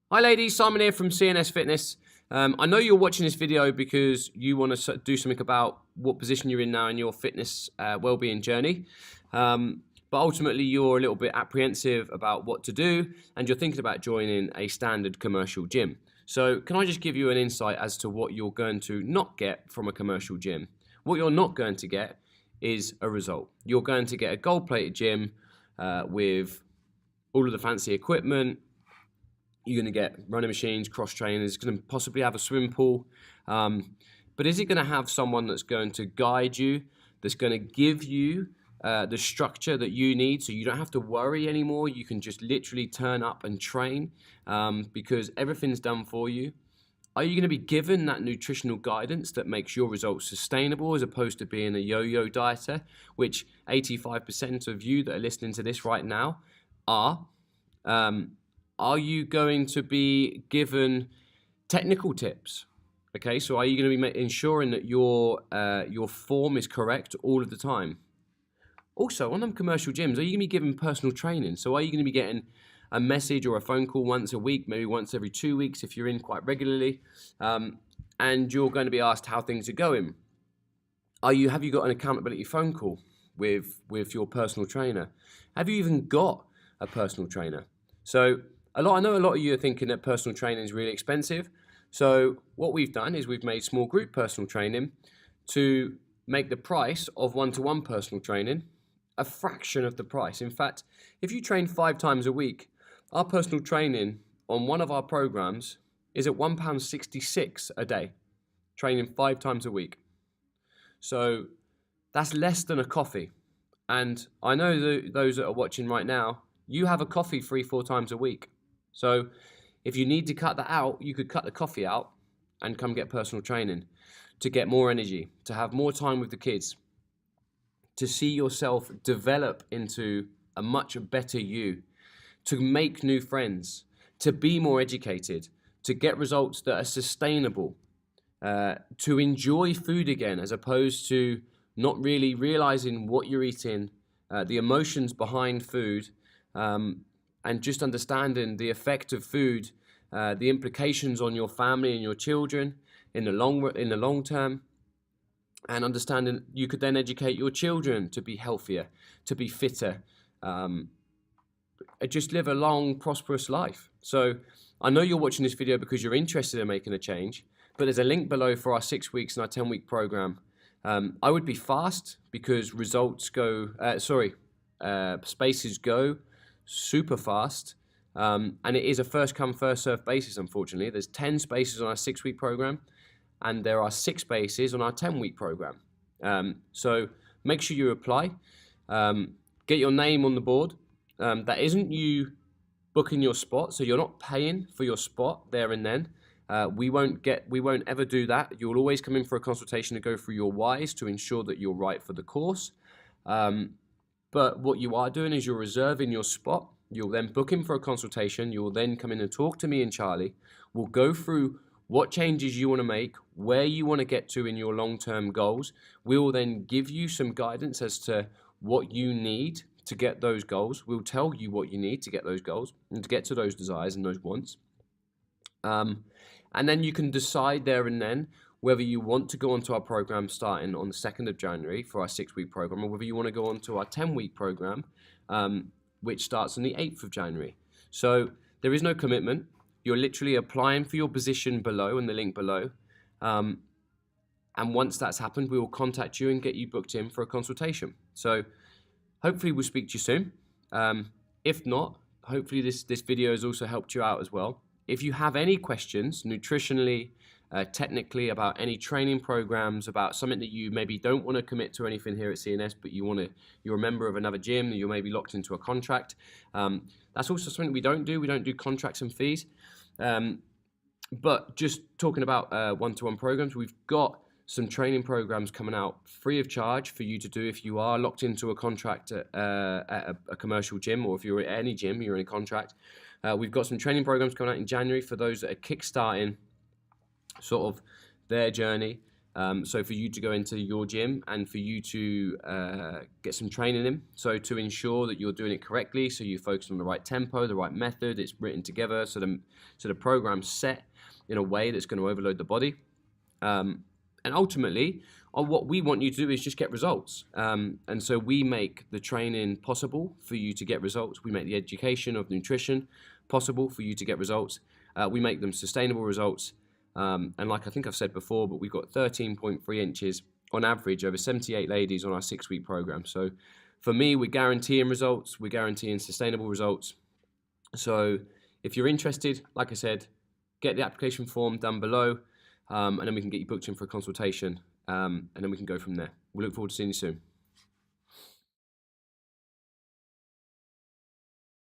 Hi ladies, Simon here from CNS Fitness. I know you're watching this video because you want to do something about what position you're in now in your fitness well-being journey. But ultimately you're a little bit apprehensive about what to do and you're thinking about joining a standard commercial gym. So can I just give you an insight as to what you're going to not get from a commercial gym? What you're not going to get is a result. You're going to get a gold-plated gym with all of the fancy equipment. You're going to get running machines, cross trainers. It's going to possibly have a swimming pool. But is it going to have someone that's going to guide you, that's going to give you the structure that you need so you don't have to worry anymore? You can just literally turn up and train because everything's done for you. Are you going to be given that nutritional guidance that makes your results sustainable as opposed to being a yo-yo dieter, which 85% of you that are listening to this right now are? Are you going to be given technical tips? Okay, so are you going to be ensuring that your form is correct all of the time? Also, on them commercial gyms, are you going to be given personal training? So are you going to be getting a message or a phone call once a week, maybe once every 2 weeks if you're in quite regularly, and you're going to be asked how things are going? Have you got an accountability phone call with your personal trainer? Have you even got a personal trainer? So I know a lot of you are thinking that personal training is really expensive. So what we've done is we've made small group personal training to make the price of one-to-one personal training a fraction of the price. In fact, if you train 5 times a week, our personal training on one of our programs is at £1.66 a day, training 5 times a week. So that's less than a coffee. And I know those that are watching right now, you have a coffee 3-4 times a week. So if you need to cut that out, you could cut the coffee out and come get personal training to get more energy, to have more time with the kids, to see yourself develop into a much better you, to make new friends, to be more educated, to get results that are sustainable, to enjoy food again as opposed to not really realizing what you're eating, the emotions behind food, and just understanding the effect of food, the implications on your family and your children in the long term, and understanding you could then educate your children to be healthier, to be fitter, just live a long, prosperous life. So I know you're watching this video because you're interested in making a change, but there's a link below for our 6 weeks and our 10-week program. I would be fast because spaces go super fast, and it is a first come first serve basis. Unfortunately, there's 10 spaces on our 6-week program and there are 6 spaces on our 10-week program. So make sure you apply, get your name on the board. That isn't you booking your spot, so you're not paying for your spot there and then. We won't ever do that. You'll always come in for a consultation to go through your whys to ensure that you're right for the course. But what you are doing is you're reserving your spot. You'll then book in for a consultation. You'll then come in and talk to me and Charlie. We'll go through what changes you want to make, where you want to get to in your long-term goals. We will then give you some guidance as to what you need to get those goals. We'll tell you what you need to get those goals and to get to those desires and those wants. And then you can decide there and then whether you want to go onto our program starting on the 2nd of January for our 6-week program, or whether you want to go onto our 10-week program, which starts on the 8th of January. So there is no commitment. You're literally applying for your position below in the link below. And once that's happened, we will contact you and get you booked in for a consultation. So hopefully we'll speak to you soon. If not, hopefully this video has also helped you out as well. If you have any questions nutritionally, technically, about any training programs, about something that you maybe don't want to commit to anything here at CNS, but you're a member of another gym, you're maybe locked into a contract. That's also something we don't do. We don't do contracts and fees. But just talking about one-to-one programs, we've got some training programs coming out free of charge for you to do if you are locked into a contract at a commercial gym, or if you're at any gym, you're in a contract. We've got some training programs coming out in January for those that are kickstarting sort of their journey. So for you to go into your gym and for you to get some training in, so to ensure that you're doing it correctly, so you focus on the right tempo, the right method, it's written together, so the program's set in a way that's going to overload the body. And ultimately, what we want you to do is just get results. And so we make the training possible for you to get results. We make the education of nutrition possible for you to get results. We make them sustainable results. And like I think I've said before, but we've got 13.3 inches on average over 78 ladies on our 6-week program. So for me, we're guaranteeing results. We're guaranteeing sustainable results. So if you're interested, like I said, get the application form down below. And then we can get you booked in for a consultation, and then we can go from there. We look forward to seeing you soon.